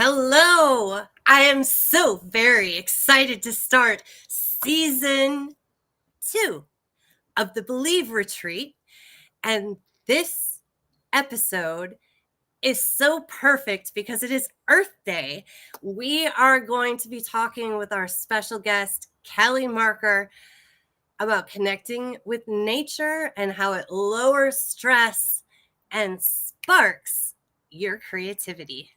Hello! I am so very excited to start season 2 of the Believe Retreat. And this episode is so perfect because it is Earth Day. We are going to be talking with our special guest, Kelly Marker, about connecting with nature and how it lowers stress and sparks your creativity.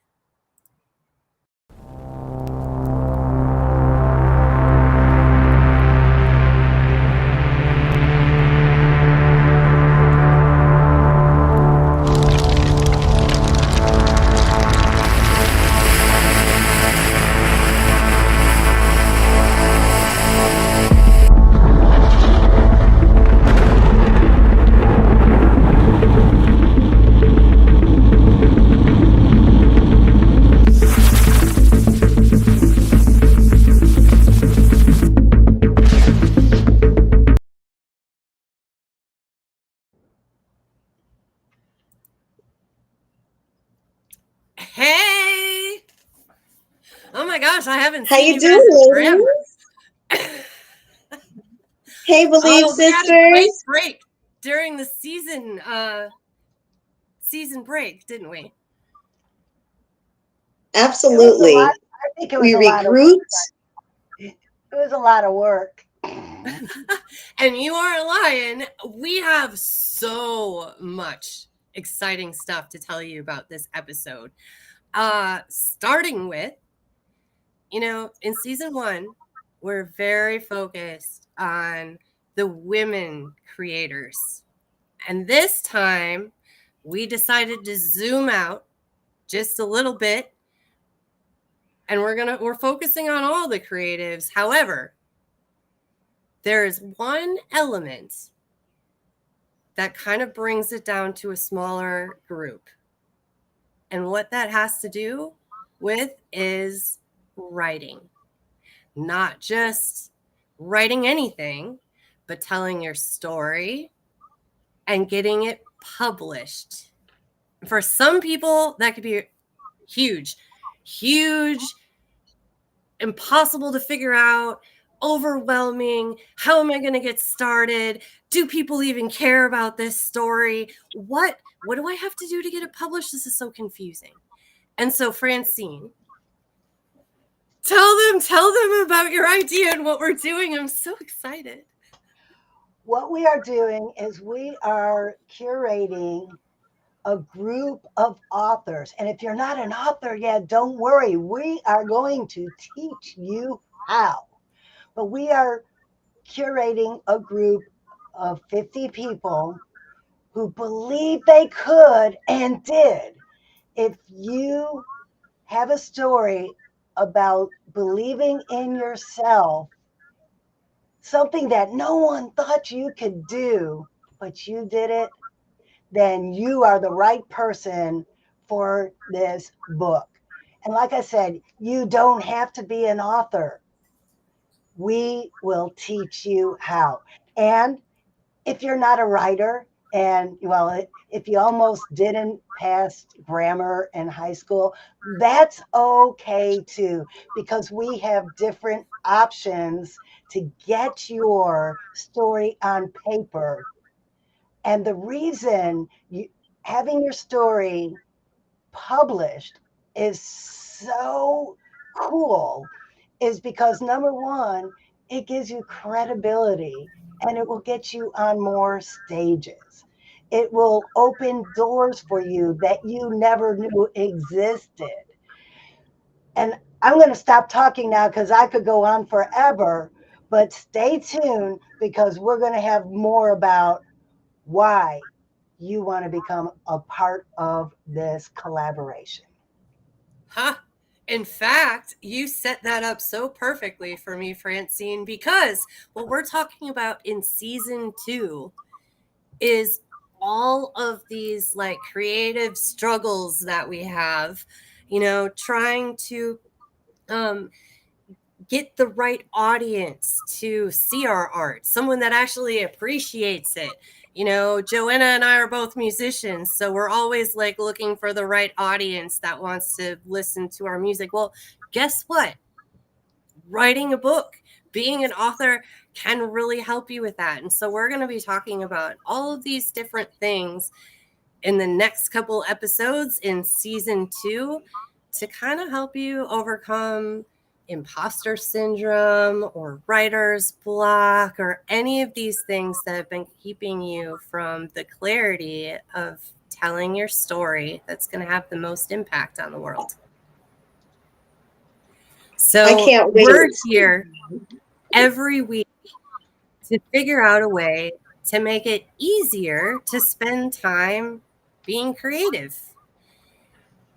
Hey! Oh my gosh, I haven't How seen you you guys in doing? forever. Hey, Believe We had a great sisters. break during the season break, didn't we? Absolutely. I think it was We a lot of work. regrouped. It was a lot of work. And you aren't lying. We have so much exciting stuff to tell you about this episode. Starting with, in season 1, we're very focused on the women creators. And this time, we decided to zoom out just a little bit, and we're focusing on all the creatives. However, there is one element that kind of brings it down to a smaller group. And what that has to do with is writing. Not just writing anything, but telling your story and getting it published. For some people, that could be huge, impossible to figure out, overwhelming. How am I going to get started? Do people even care about this story? What do I have to do to get it published? This is so confusing. And so, Francine, tell them about your idea and what we're doing. I'm so excited. What we are doing is we are curating a group of authors. And if you're not an author yet, don't worry. We are going to teach you how. But we are curating a group of 50 people who believed they could and did. If you have a story about believing in yourself, something that no one thought you could do, but you did it, then you are the right person for this book. And like I said, you don't have to be an author. We will teach you how. And if you're not a writer, and well, if you almost didn't pass grammar in high school, that's okay too, because we have different options to get your story on paper. And the reason having your story published is so cool is because number one, it gives you credibility and it will get you on more stages. It will open doors for you that you never knew existed. And I'm going to stop talking now because I could go on forever, but stay tuned because we're going to have more about why you want to become a part of this collaboration. Huh? In fact, you set that up so perfectly for me, Francine, because what we're talking about in season 2 is all of these like creative struggles that we have, trying to get the right audience to see our art, someone that actually appreciates it, You know, Joanna and I are both musicians, so we're always like looking for the right audience that wants to listen to our music. Well, guess what? Writing a book, being an author can really help you with that. And so we're going to be talking about all of these different things in the next couple episodes in season 2 to kind of help you overcome imposter syndrome or writer's block or any of these things that have been keeping you from the clarity of telling your story that's going to have the most impact on the world. So I can't wait. we're here every week to figure out a way to make it easier to spend time being creative.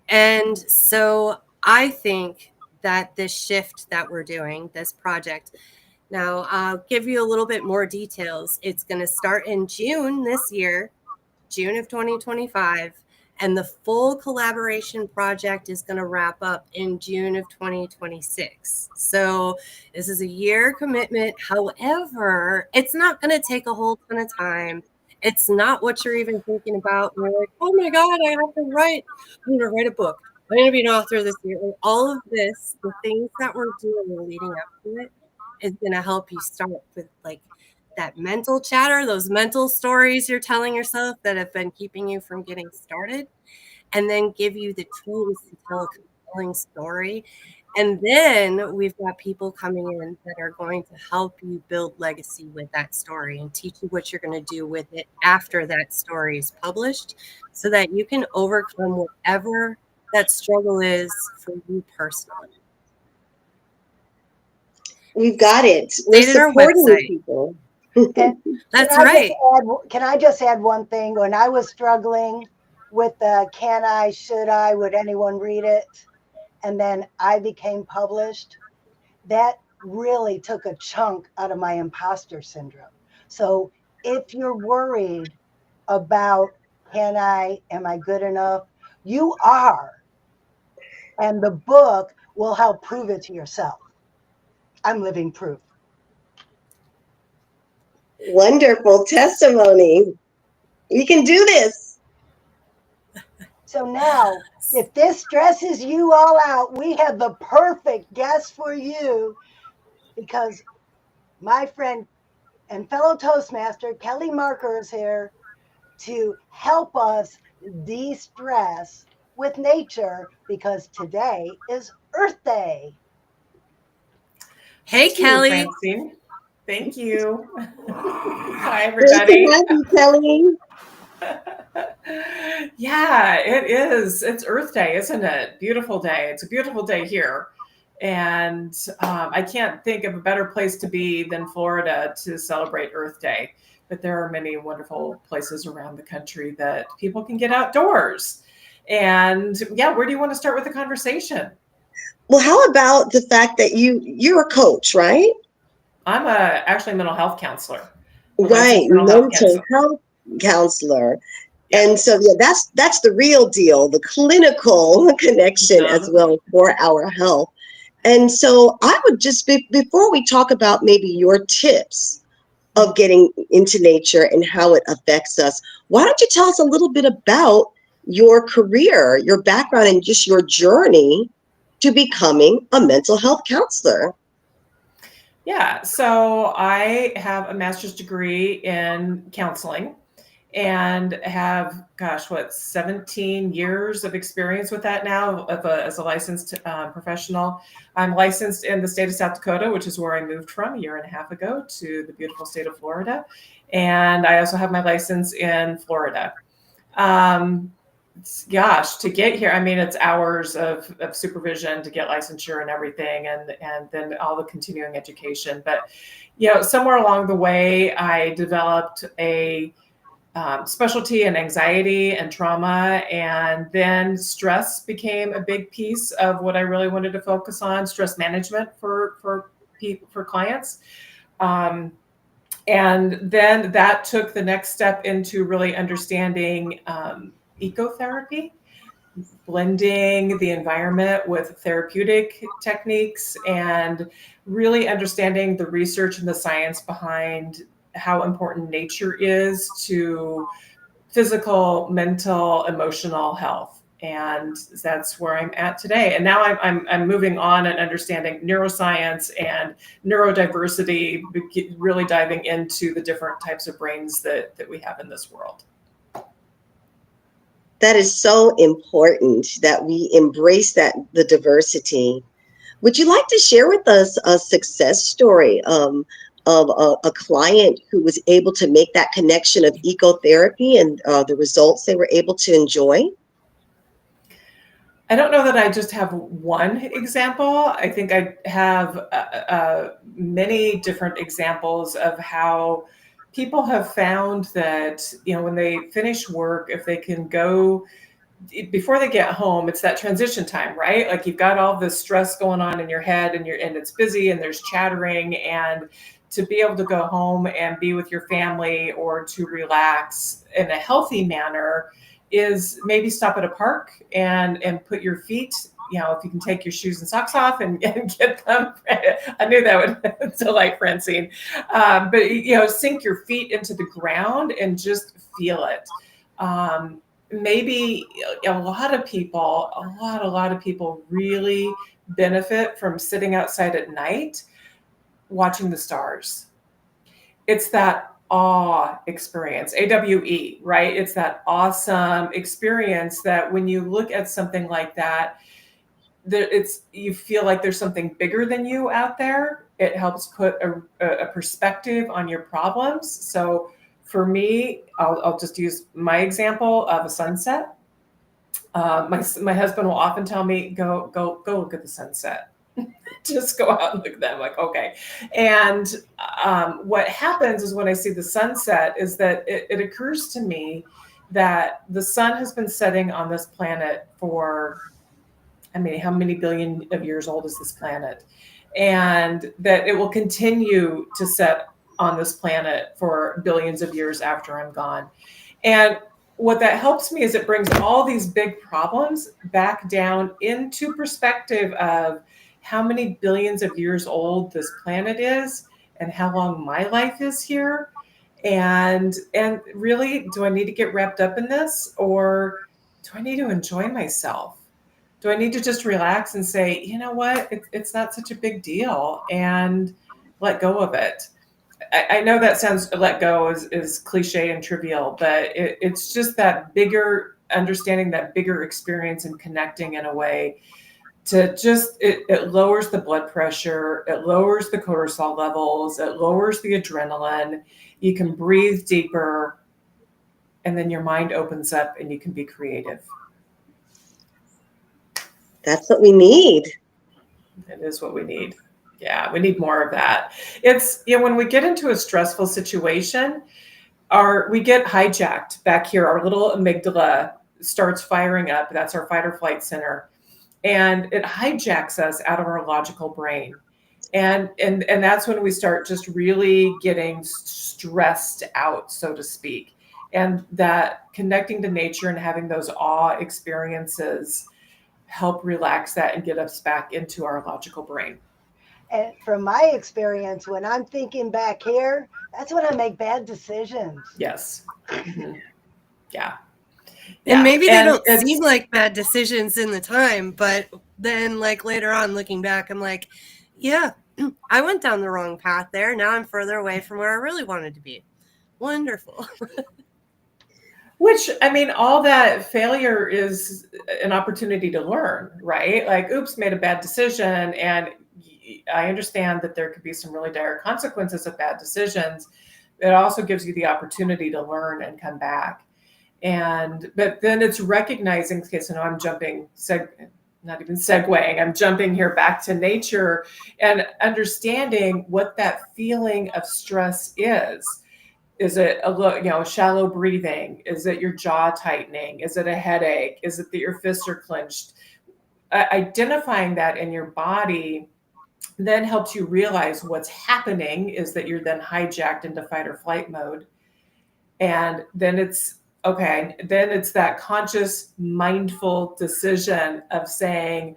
And so I think that this shift that we're doing, this project, now I'll give you a little bit more details. It's going to start in June this year, June of 2025. And the full collaboration project is going to wrap up in June of 2026. So this is a year commitment. However, it's not going to take a whole ton of time. It's not what you're even thinking about. You're like, oh my God, I have to write. I'm going to write a book. I'm going to be an author this year. And all of this, the things that we're doing leading up to it, is going to help you start with like that mental chatter, those mental stories you're telling yourself that have been keeping you from getting started, and then give you the tools to tell a compelling story. And then we've got people coming in that are going to help you build legacy with that story and teach you what you're going to do with it after that story is published so that you can overcome whatever that struggle is for you personally. We've got it. We're Stay at our supporting you website. people. That's right. Can I just add one thing? When I was struggling with the can I, should I, would anyone read it? And then I became published, that really took a chunk out of my imposter syndrome. So if you're worried about am I good enough? You are. And the book will help prove it to yourself. I'm living proof. Wonderful testimony. We can do this. So now, if this stresses you all out, we have the perfect guest for you, because my friend and fellow Toastmaster Kelly Marker is here to help us de-stress with nature, because today is Earth Day. Hey, Kelly. Francine. Thank you. Hi, Great to everybody. have you, Kelly. Yeah, it is. It's Earth Day, isn't it? Beautiful day. It's a beautiful day here. And I can't think of a better place to be than Florida to celebrate Earth Day. But there are many wonderful places around the country that people can get outdoors. And yeah, where do you want to start with the conversation? Well, how about the fact that you're a coach, right? I'm actually a mental health counselor. Right, mental health counselor. Yeah. And so that's the real deal, the clinical connection as well for our health. And so I would just before we talk about maybe your tips of getting into nature and how it affects us, why don't you tell us a little bit about your career, your background, and just your journey to becoming a mental health counselor? Yeah, so I have a master's degree in counseling and have, 17 years of experience with that now as a licensed professional. I'm licensed in the state of South Dakota, which is where I moved from a year and a half ago, to the beautiful state of Florida. And I also have my license in Florida. To get here, I mean, it's hours of supervision to get licensure and everything, and then all the continuing education. But, somewhere along the way, I developed a specialty in anxiety and trauma, and then stress became a big piece of what I really wanted to focus on, stress management for clients. And then that took the next step into really understanding ecotherapy, blending the environment with therapeutic techniques, and really understanding the research and the science behind how important nature is to physical, mental, emotional health. And that's where I'm at today. And now I'm moving on and understanding neuroscience and neurodiversity, really diving into the different types of brains that we have in this world. That is so important that we embrace the diversity. Would you like to share with us a success story of a client who was able to make that connection of ecotherapy and the results they were able to enjoy? I don't know that I just have one example. I think I have many different examples of how people have found that, when they finish work, if they can go before they get home, it's that transition time, right? Like you've got all this stress going on in your head and it's busy and there's chattering, and to be able to go home and be with your family or to relax in a healthy manner is maybe stop at a park and put your feet, if you can take your shoes and socks off and get them. I knew that would delight Francine. But, sink your feet into the ground and just feel it. Maybe a lot of people really benefit from sitting outside at night watching the stars. It's that awe experience, AWE, right? It's that awesome experience that when you look at something like that, you feel like there's something bigger than you out there. It helps put a perspective on your problems. So for me, I'll just use my example of a sunset. My husband will often tell me, go look at the sunset. Just go out and look at them. Like, okay. And what happens is when I see the sunset is that it occurs to me that the sun has been setting on this planet for, how many billion of years old is this planet? And that it will continue to set on this planet for billions of years after I'm gone. And what that helps me is it brings all these big problems back down into perspective of how many billions of years old this planet is and how long my life is here. And really, do I need to get wrapped up in this, or do I need to enjoy myself? Do I need to just relax and say, you know what, it's not such a big deal, and let go of it? I know that sounds, let go is cliche and trivial, but it's just that bigger understanding, that bigger experience and connecting in a way to just, it lowers the blood pressure, it lowers the cortisol levels, it lowers the adrenaline. You can breathe deeper, and then your mind opens up and you can be creative. That's what we need. It is what we need. Yeah, we need more of that. It's, when we get into a stressful situation, we get hijacked back here. Our little amygdala starts firing up. That's our fight or flight center. And it hijacks us out of our logical brain. And that's when we start just really getting stressed out, so to speak. And that connecting to nature and having those awe experiences help relax that and get us back into our logical brain. And from my experience, when I'm thinking back here, that's when I make bad decisions. Yes. Mm-hmm. Yeah. And maybe they don't seem like bad decisions in the time, but then like later on looking back, I'm like, yeah, I went down the wrong path there. Now I'm further away from where I really wanted to be. Wonderful. Which, all that failure is an opportunity to learn, right? Like, oops, made a bad decision. And I understand that there could be some really dire consequences of bad decisions. It also gives you the opportunity to learn and come back. But then it's recognizing, okay, so now I'm jumping, not even segueing, I'm jumping here back to nature and understanding what that feeling of stress is. Is it shallow breathing? Is it your jaw tightening? Is it a headache? Is it that your fists are clenched? Identifying that in your body then helps you realize what's happening is that you're then hijacked into fight or flight mode. And then it's that conscious, mindful decision of saying,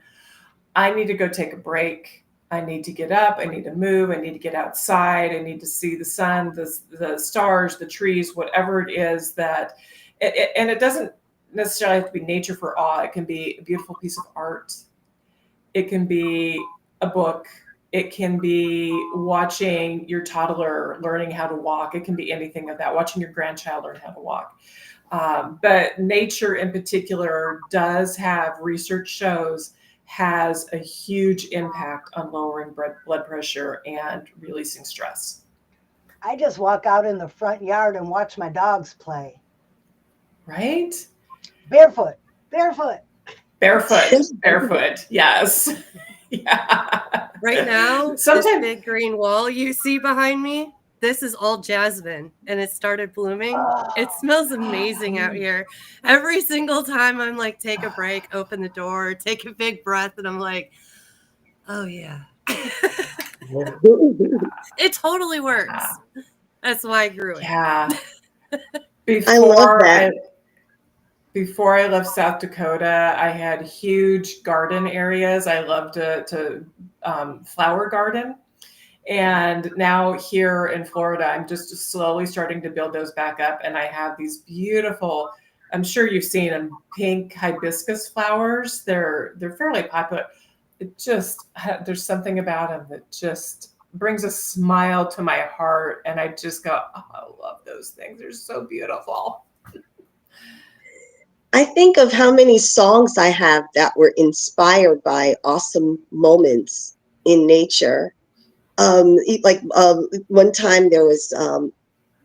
I need to go take a break. I need to get up. I need to move. I need to get outside. I need to see the sun, the stars, the trees, whatever it is that, and it doesn't necessarily have to be nature for awe. It can be a beautiful piece of art. It can be a book. It can be watching your toddler learning how to walk. It can be anything of that, watching your grandchild learn how to walk. But nature in particular does have, research shows, has a huge impact on lowering blood pressure and releasing stress. I just walk out in the front yard and watch my dogs play. Right? Barefoot. Barefoot. Yes. Yeah. Right now, Sometimes, this big green wall you see behind me, this is all jasmine and it started blooming. It smells amazing out here. Every single time I'm like, take a break, open the door, take a big breath, and I'm like, oh yeah. It totally works. That's why I grew it. Yeah. I love that. Before I left South Dakota, I had huge garden areas. I love to flower garden. And now here in Florida, I'm just slowly starting to build those back up. And I have these beautiful, I'm sure you've seen them, pink hibiscus flowers. They're fairly popular. It just, there's something about them that just brings a smile to my heart. And I just go, oh, I love those things. They're so beautiful. I think of how many songs I have that were inspired by awesome moments in nature. One time there was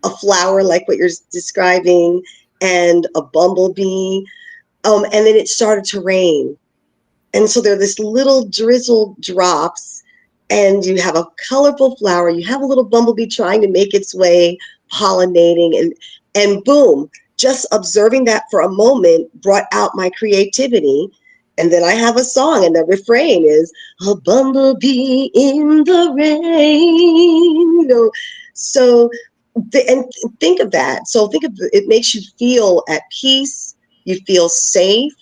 a flower like what you're describing and a bumblebee, and then it started to rain. And so there are this little drizzle drops and you have a colorful flower, you have a little bumblebee trying to make its way, pollinating, and boom, just observing that for a moment brought out my creativity. And then I have a song, and the refrain is a bumblebee in the rain. So and think of that. So think of it, makes you feel at peace. You feel safe.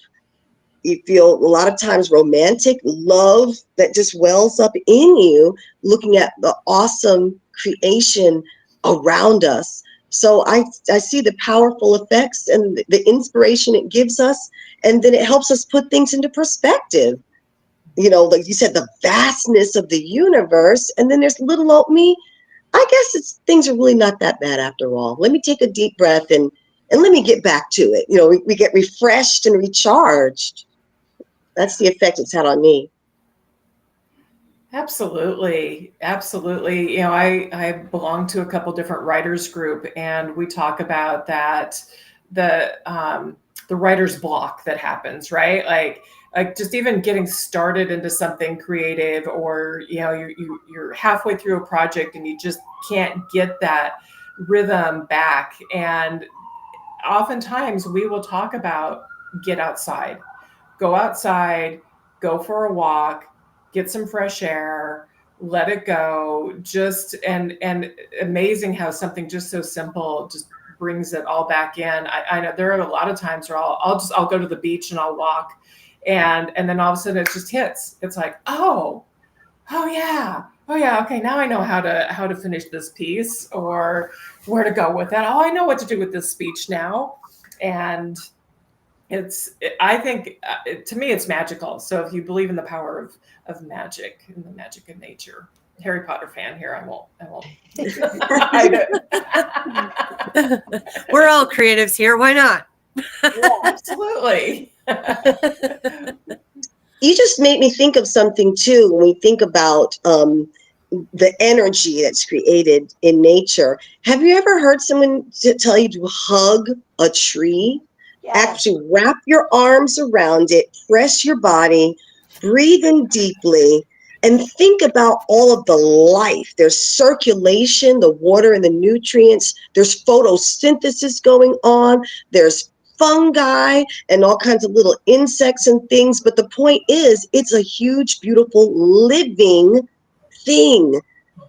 You feel a lot of times romantic love that just wells up in you, looking at the awesome creation around us. So I see the powerful effects and the inspiration it gives us. And then it helps us put things into perspective. Like you said, the vastness of the universe. And then there's little old me. I guess things are really not that bad after all. Let me take a deep breath and let me get back to it. We get refreshed and recharged. That's the effect it's had on me. Absolutely. I belong to a couple different writers group, and we talk about that, the writer's block that happens, right? Like just even getting started into something creative, or you're halfway through a project and you just can't get that rhythm back. And oftentimes we will talk about get outside, go for a walk, get some fresh air, let it go. And amazing how something just so simple just brings it all back in. I know there are a lot of times where I'll go to the beach and I'll walk, and then all of a sudden it just hits. It's like, oh yeah, okay, now I know how to finish this piece or where to go with that. Oh, I know what to do with this speech now. And I think to me it's magical. So if you believe in the power of magic and the magic of nature, Harry Potter fan here, I won't. We're all creatives here. Why not? Yeah, absolutely. You just made me think of something too. When we think about the energy that's created in nature, have you ever heard someone tell you to hug a tree? Yes. Actually wrap your arms around it, press your body, breathe in deeply, and think about all of the life. There's circulation, the water and the nutrients. There's photosynthesis going on. There's fungi and all kinds of little insects and things. But the point is, it's a huge, beautiful, living thing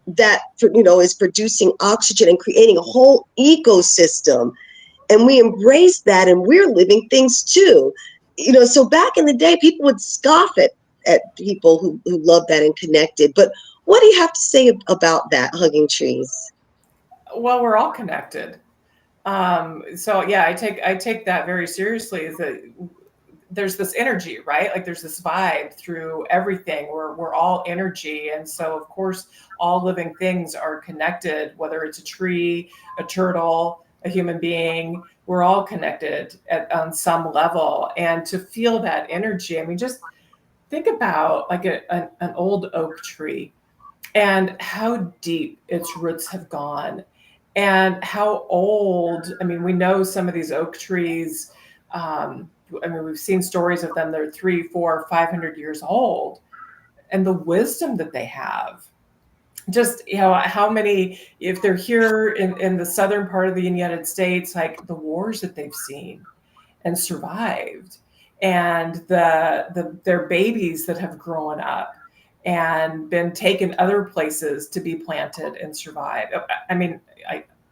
that, is producing oxygen and creating a whole ecosystem. And we embrace that, and we're living things too. So back in the day, people would scoff at at people who love that and connected. But what do you have to say about that, hugging trees? Well, we're all connected. So yeah, I take that very seriously. Is that there's this energy, right? Like there's this vibe through everything. We're all energy, and so of course, all living things are connected. Whether it's a tree, a turtle, a human being, we're all connected on some level. And to feel that energy, I mean, just think about like an old oak tree and how deep its roots have gone and how old. I mean, we know some of these oak trees, I mean, we've seen stories of them, they're 300, 400, 500 years old, and the wisdom that they have. Just, how many, if they're here in the southern part of the United States, like the wars that they've seen and survived, and their babies that have grown up and been taken other places to be planted and survive. I mean,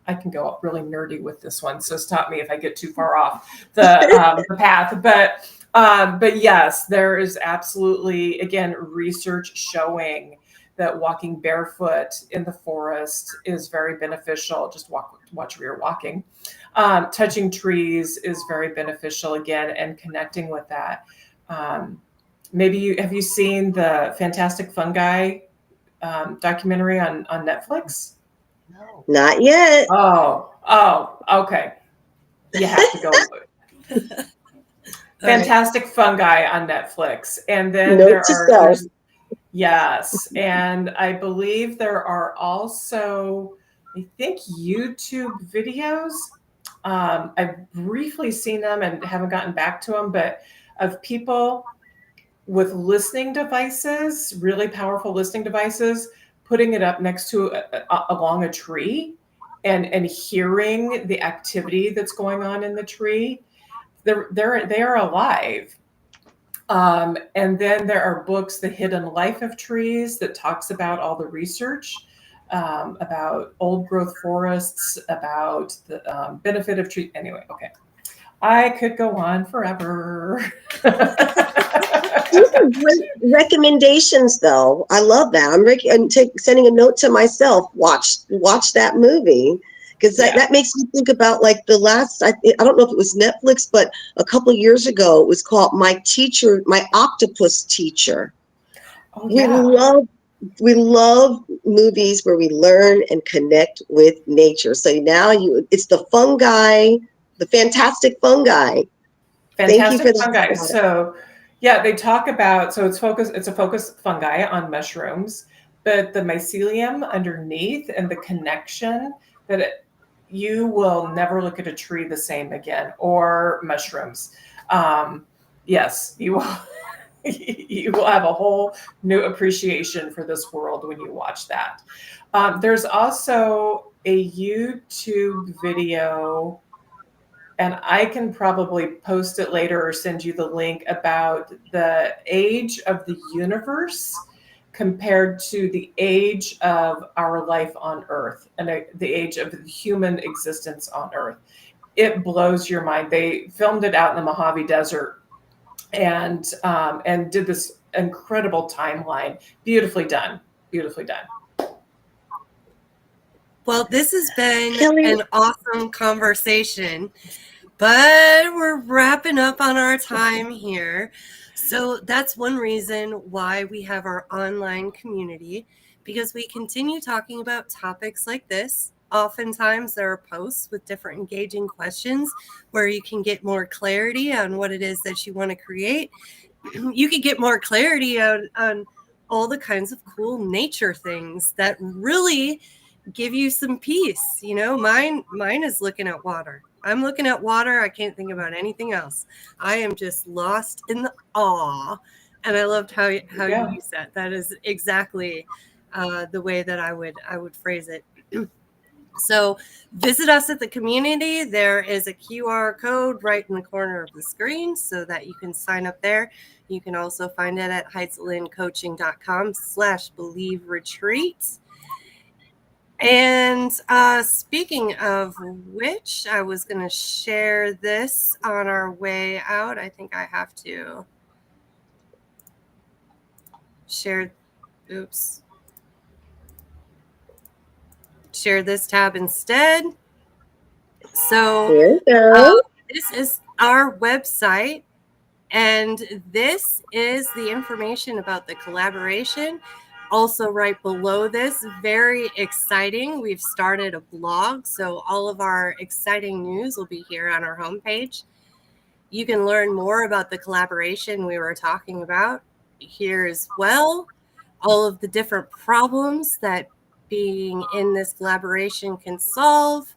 I can go really nerdy with this one, so stop me if I get too far off the path. But yes, there is absolutely, again, research showing that walking barefoot in the forest is very beneficial. Just watch where you're walking. Touching trees is very beneficial again, and connecting with that. Maybe have you seen the Fantastic Fungi documentary on Netflix? No. Not yet. Oh, okay. You have to go. Fantastic Fungi on Netflix, and then Note to self. there's yes, and I believe there are also, I think, YouTube videos. I've briefly seen them and haven't gotten back to them, but of people with listening devices, really powerful listening devices, putting it up next to along a tree and hearing the activity that's going on in the tree. They are alive. And then there are books, The Hidden Life of Trees, that talks about all the research about old growth forests, about the benefit of trees. Anyway, okay. I could go on forever. These are great recommendations, though. I love that. I'm sending a note to myself. Watch that movie, because that makes me think about like the last. I don't know if it was Netflix, but a couple of years ago it was called My Octopus Teacher. Oh, yeah. We love movies where we learn and connect with nature. So now it's the fungi, the fantastic fungi. Thank you for that. Fungi. So yeah, they talk about, so it's a focus fungi on mushrooms, but the mycelium underneath and the connection that you will never look at a tree the same again, or mushrooms. Yes, you will. You will have a whole new appreciation for this world when you watch that. There's also a YouTube video, and I can probably post it later or send you the link, about the age of the universe compared to the age of our life on Earth and the age of human existence on Earth. It blows your mind. They filmed it out in the Mojave Desert and did this incredible timeline. Beautifully done. Well, this has been Kelly, an awesome conversation, but we're wrapping up on our time here. So that's one reason why we have our online community, because we continue talking about topics like this. Oftentimes there are posts with different engaging questions where you can get more clarity on what it is that you want to create. You can get more clarity on all the kinds of cool nature things that really give you some peace. Mine is looking at water. I'm looking at water. I can't think about anything else. I am just lost in the awe. And I loved how you used that. That is exactly the way that I would phrase it. So visit us at the community. There is a QR code right in the corner of the screen so that you can sign up there. You can also find it at heightslandcoaching.com/believe retreat. And speaking of which, I was going to share this on our way out. I think I have to. share, oops, share this tab instead. So There you go. this is our website, and this is the information about the collaboration. Also, right below this, very exciting, we've started a blog, so all of our exciting news will be here on our homepage. You can learn more about the collaboration we were talking about here as well. All of the different problems that being in this collaboration can solve,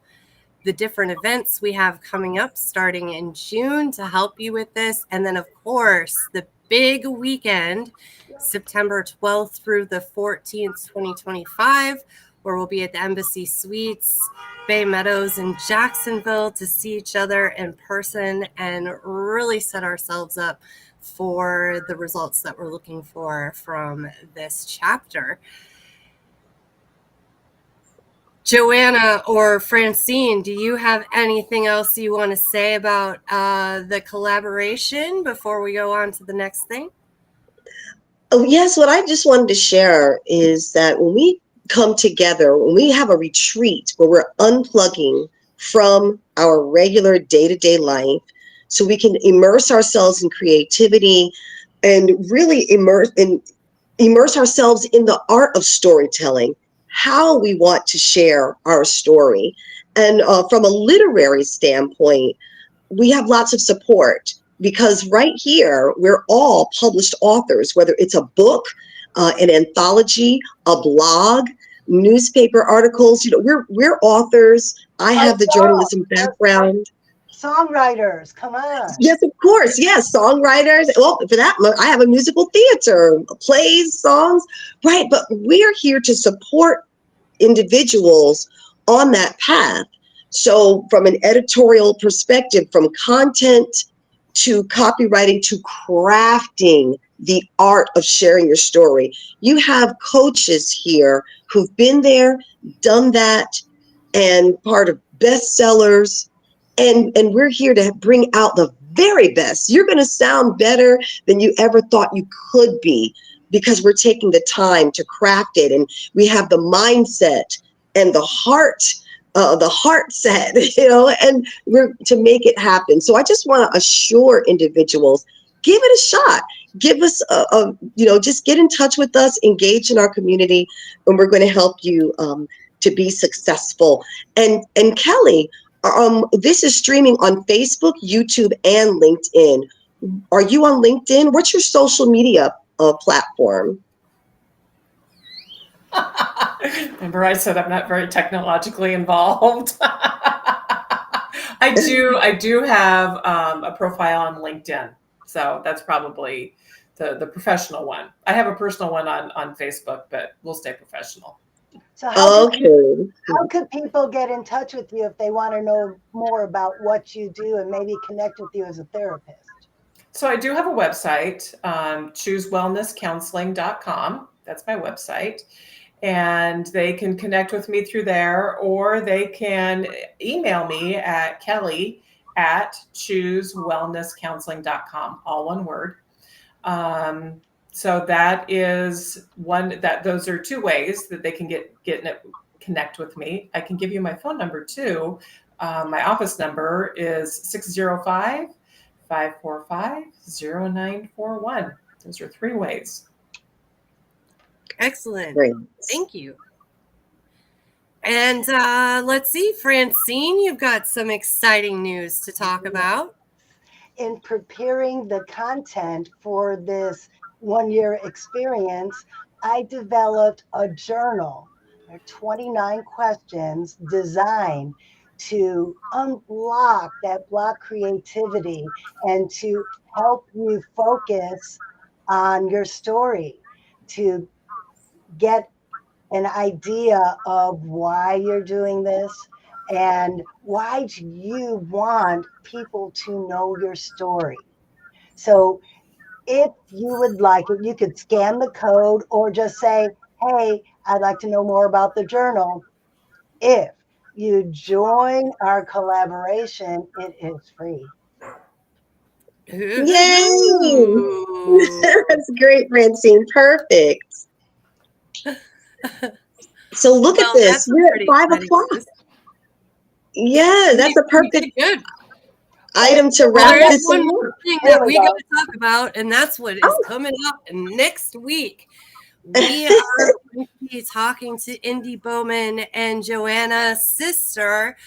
the different events we have coming up starting in June to help you with this. And then, of course, the big weekend, September 12th through the 14th, 2025, where we'll be at the Embassy Suites, Bay Meadows in Jacksonville to see each other in person and really set ourselves up for the results that we're looking for from this chapter. Joanna or Francine, do you have anything else you want to say about the collaboration before we go on to the next thing? Oh, yes. What I just wanted to share is that when we come together, when we have a retreat where we're unplugging from our regular day-to-day life, so we can immerse ourselves in creativity and really immerse ourselves in the art of storytelling, how we want to share our story. And from a literary standpoint, we have lots of support because right here, we're all published authors, whether it's a book, an anthology, a blog, newspaper articles. We're authors. I have the journalism background. Songwriters, come on. Yes, of course. Yes, songwriters. Well, for that, I have a musical theater, plays, songs, right? But we're here to support individuals on that path. So from an editorial perspective, from content to copywriting to crafting the art of sharing your story, you have coaches here who've been there, done that, and part of bestsellers. And we're here to bring out the very best. You're going to sound better than you ever thought you could be because we're taking the time to craft it. And we have the mindset and the heart set, and we're to make it happen. So I just want to assure individuals, give it a shot. Give us just get in touch with us, engage in our community, and we're going to help you to be successful. And Kelly, this is streaming on Facebook, YouTube, and LinkedIn. Are you on LinkedIn? What's your social media platform? Remember, I said I'm not very technologically involved. I do have a profile on LinkedIn, so that's probably the professional one. I have a personal one on Facebook, but we'll stay professional. So how could people get in touch with you if they want to know more about what you do and maybe connect with you as a therapist? So I do have a website, choosewellnesscounseling.com. That's my website. And they can connect with me through there, or they can email me at kelly@choosewellnesscounseling.com, all one word. So that is those are two ways that they can connect with me. I can give you my phone number too. My office number is 605-545-0941. Those are three ways. Excellent. Great. Thank you. And let's see, Francine, you've got some exciting news to talk about. In preparing the content for this one-year experience, I developed a journal. There are 29 questions designed to unblock that block creativity and to help you focus on your story, to get an idea of why you're doing this and why do you want people to know your story. So if you would like it, you could scan the code or just say, hey, I'd like to know more about the journal. If you join our collaboration, it is free. Yay! Ooh. That's great, Francine. Perfect. So look at Well, this. that's a We're at pretty 5 exciting o'clock. news. Yeah, that's a We perfect did good. item to Well, wrap there is this one up. more thing There that we we got go. to talk about, and that's what is Oh. coming up next week. We are going to be talking to Indy Bowman and Joanna Sister,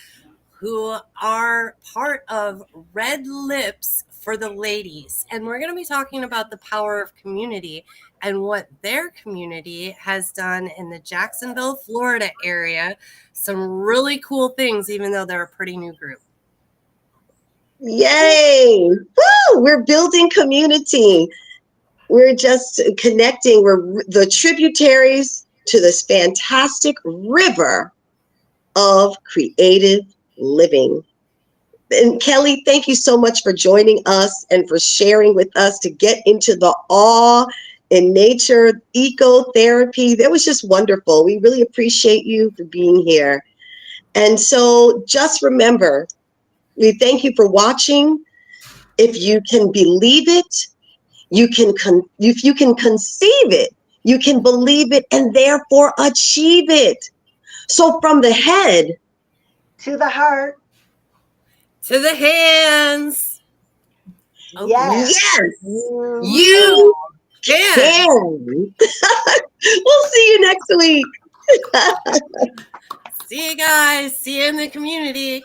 who are part of Red Lips for the Ladies. And we're going to be talking about the power of community and what their community has done in the Jacksonville, Florida area. Some really cool things, even though they're a pretty new group. Yay! Woo! We're building community. We're just connecting. We're the tributaries to this fantastic river of creative living. And Kelly, thank you so much for joining us and for sharing with us to get into the awe in nature, ecotherapy. That was just wonderful. We really appreciate you for being here. And so just remember, we thank you for watching. If you can believe it, if you can conceive it, you can believe it and therefore achieve it. So from the head To the heart. To the hands. Oh, Yes. yes, You can. can. We'll see you next week. See you guys. See you in the community.